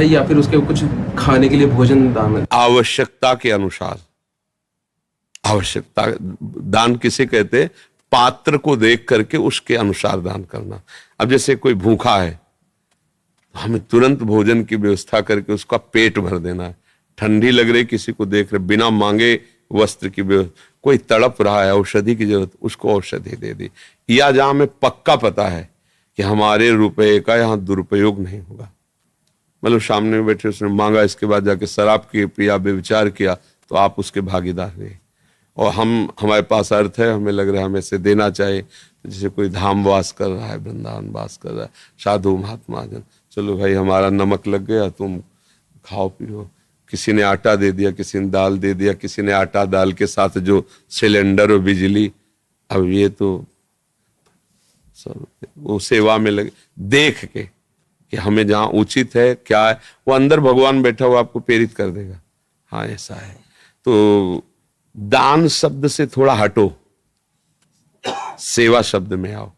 है या फिर उसके कुछ खाने के लिए भोजन दान है? आवश्यकता के अनुसार। आवश्यकता दान किसे कहते हैं? पात्र को देख करके उसके अनुसार दान करना। अब जैसे कोई भूखा है, हमें तुरंत भोजन की व्यवस्था करके उसका पेट भर देना है। ठंडी लग रही, किसी को देख रहे, बिना मांगे वस्त्र की व्यवस्था, कोई तड़प रहा है, औषधि की जरूरत, उसको औषधि दे दी। या जहां हमें पक्का पता है कि हमारे रुपए का यहां दुरुपयोग नहीं होगा, मतलब सामने में बैठे उसने मांगा, इसके बाद जाके शराब की पिया, व्यभिचार किया, तो आप उसके भागीदार रहे। और हमारे पास अर्थ है, हमें लग रहा है हमें इसे देना चाहिए। जैसे कोई धाम वास कर रहा है, वृंदावन वास कर रहा है, साधु महात्मा जन, चलो भाई हमारा नमक लग गया, तुम खाओ पियो। किसी ने आटा दे दिया, किसी ने दाल दे दिया, किसी ने आटा दाल के साथ जो सिलेंडर और बिजली, अब ये तो सब वो सेवा में लगे देख के कि हमें जहां उचित है क्या है, वो अंदर भगवान बैठा हुआ आपको प्रेरित कर देगा। हाँ ऐसा है। तो दान शब्द से थोड़ा हटो, सेवा शब्द में आओ।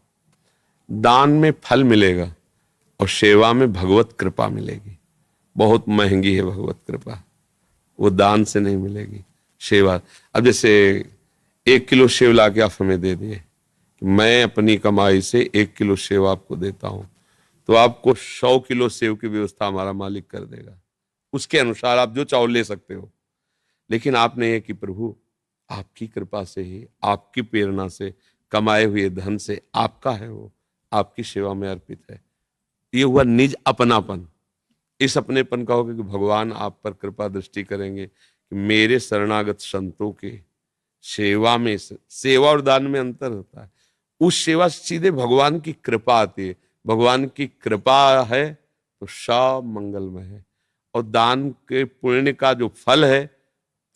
दान में फल मिलेगा और सेवा में भगवत कृपा मिलेगी। बहुत महंगी है भगवत कृपा, वो दान से नहीं मिलेगी, सेवा। अब जैसे 1 किलो सेव ला के आप हमें दे दिए, मैं अपनी कमाई से 1 किलो सेव आपको देता हूं, तो आपको 100 किलो सेव की व्यवस्था हमारा मालिक कर देगा। उसके अनुसार आप जो चाहो ले सकते हो। लेकिन आपने ये कि प्रभु आपकी कृपा से ही, आपकी प्रेरणा से कमाए हुए धन से, आपका है वो, आपकी सेवा में अर्पित है। ये हुआ निज अपनापन। इस अपनेपन का होगा कि भगवान आप पर कृपा दृष्टि करेंगे कि मेरे शरणागत संतों के सेवा में, सेवा और दान में अंतर होता है। उस सेवा से सीधे भगवान की कृपा आती है। भगवान की कृपा है तो सब मंगलमय है। और दान के पुण्य का जो फल है,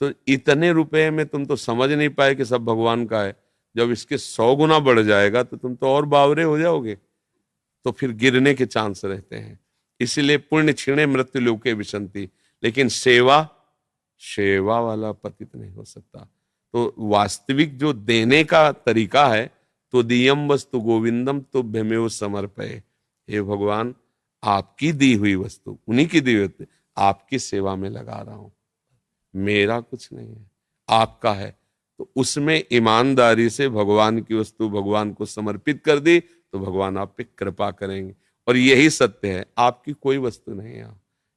तो इतने रुपए में तुम तो समझ नहीं पाए कि सब भगवान का है। जब इसके 100 गुना बढ़ जाएगा तो तुम तो और बावरे हो जाओगे, तो फिर गिरने के चांस रहते हैं। इसलिए पुण्य क्षीणे मृत्यु लोके विशंति, लेकिन सेवा, सेवा वाला पतित नहीं हो सकता। तो वास्तविक जो देने का तरीका है, तो दियम वस्तु गोविंदम तो भ्यमेव समर्पये। हे भगवान, आपकी दी हुई वस्तु, उन्हीं की दी हुई, आपकी सेवा में लगा रहा हूं, मेरा कुछ नहीं है, आपका है। तो उसमें ईमानदारी से भगवान की वस्तु भगवान को समर्पित कर दी, तो भगवान आप पे कृपा करेंगे। और यही सत्य है, आपकी कोई वस्तु नहीं है।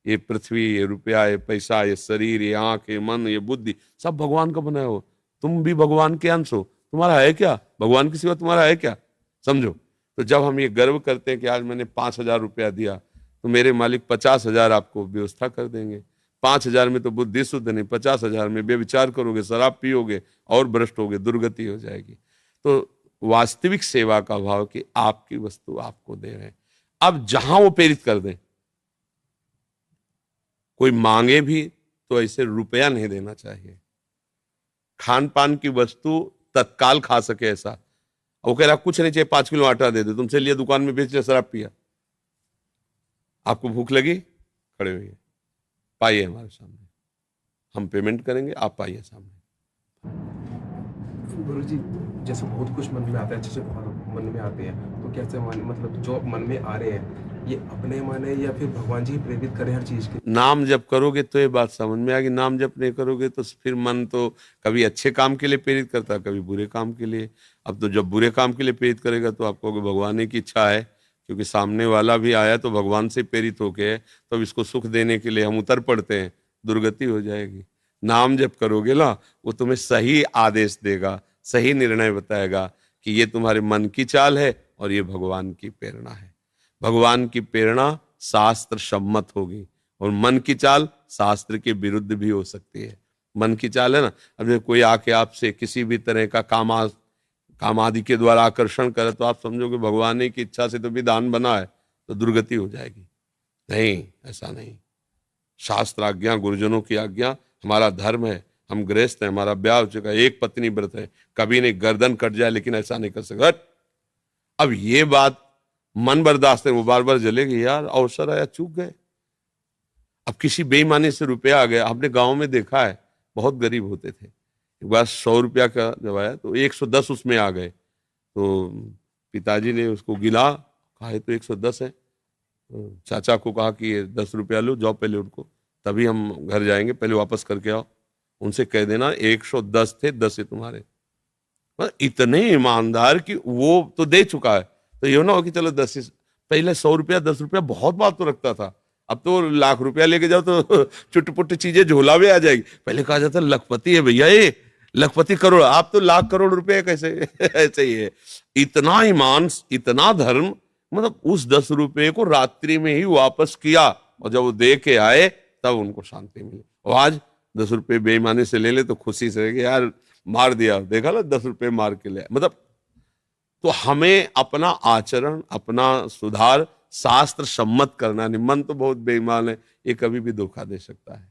ये पृथ्वी, ये रुपया, ये पैसा, ये शरीर, ये आंख, ये मन, ये बुद्धि, सब भगवान का बना हो। तुम भी भगवान के अंश हो। तुम्हारा है क्या? भगवान की सिवा तुम्हारा है क्या? समझो। तो जब हम ये गर्व करते हैं कि आज मैंने 5,000 रुपया दिया, तो मेरे मालिक 50,000 आपको व्यवस्था कर देंगे। 5,000 में तो बुद्धि शुद्ध नहीं, 50,000 में व्यभिचार करोगे, शराब पियोगे और भ्रष्ट होगे, दुर्गति हो जाएगी। तो वास्तविक सेवा का भाव कि आपकी वस्तु आपको दे रहे हैं। अब जहां वो प्रेरित कर दें, कोई मांगे भी तो ऐसे रुपया नहीं देना चाहिए। खान पान की वस्तु तत्काल खा सके ऐसा। वो कह रहा कुछ नहीं चाहिए, 5 किलो आटा दे दे, तुमसे लिए दुकान में बेच ले, शराब पिया, आपको भूख लगी, खड़े होइए, पाइए हमारे सामने, हम पेमेंट करेंगे, आप पाइए सामने। गुरु जी, जैसे बहुत कुछ मन में आता है, अच्छे से बहुत मन में आते हैं, तो कैसे मन, मतलब जो मन में आ रहे हैं, ये अपने मन है या फिर भगवान जी प्रेरित करें हर चीज के? नाम जप करोगे तो ये बात समझ में आएगी। नाम जप नहीं करोगे तो फिर मन तो कभी अच्छे काम के लिए प्रेरित करता है, कभी बुरे काम के लिए। अब तो जब बुरे काम के लिए प्रेरित करेगा तो आप कहोगे भगवान की इच्छा है, क्योंकि सामने वाला भी आया तो भगवान से प्रेरित होके है, तो अब इसको सुख देने के लिए हम उतर पड़ते हैं, दुर्गति हो जाएगी। नाम जप करोगे ना, वो तुम्हें सही आदेश देगा, सही निर्णय बताएगा कि ये तुम्हारे मन की चाल है और ये भगवान की प्रेरणा है। भगवान की प्रेरणा शास्त्र सम्मत होगी और मन की चाल शास्त्र के विरुद्ध भी हो सकती है। मन की चाल है ना, अब जब कोई आके आपसे किसी भी तरह का काम आदि के द्वारा आकर्षण करे, तो आप समझोगे भगवान की इच्छा से तो विधान बना है, तो दुर्गति हो जाएगी। नहीं, ऐसा नहीं। शास्त्र आज्ञा, गुरुजनों की आज्ञा, हमारा धर्म है, हम गृहस्थ हैं, हमारा ब्याह हो चुका है, एक पत्नी व्रत है, कभी नहीं गर्दन कट जाए लेकिन ऐसा नहीं कर सकता। अब ये बात मन बर्दाश्त है, वो बार बार जलेगी, यार अवसर आया, चूक गए। अब किसी बेईमानी से रुपया आ गया, हमने गांव में देखा है, बहुत गरीब होते थे, एक बार 100 रुपया का जब आया तो 110 उसमें आ गए। तो पिताजी ने उसको गिना, कहा तो 110 है, चाचा को कहा कि ये 10 रुपया लो, जाओ पहले उनको, तभी हम घर जाएंगे, पहले वापस करके आओ। उनसे कह देना 110 थे, 10 ही तुम्हारे। मतलब इतने ईमानदार कि वो तो दे चुका है, तो ये ना हो कि चलो 10 ही। पहले 100 रुपया 10 रुपया बहुत बात तो रखता था, अब तो लाख रुपया लेके जाओ तो चुटपुट चीजें झोला में आ जाएगी। पहले कहा जाता लखपति है भैया, ये लखपति करोड़, आप तो लाख करोड़ रुपए कैसे ऐसे ही है। इतना ईमान, इतना धर्म, मतलब उस 10 रुपये को रात्रि में ही वापस किया, और जब वो दे के आए तब उनको शांति मिली। और आज 10 रुपये बेईमानी से ले ले तो खुशी से कि यार मार दिया, देखा ना 10 रुपये मार के ले, मतलब। तो हमें अपना आचरण, अपना सुधार शास्त्र सम्मत करना नहीं। मन तो बहुत बेईमान है, ये कभी भी धोखा दे सकता है।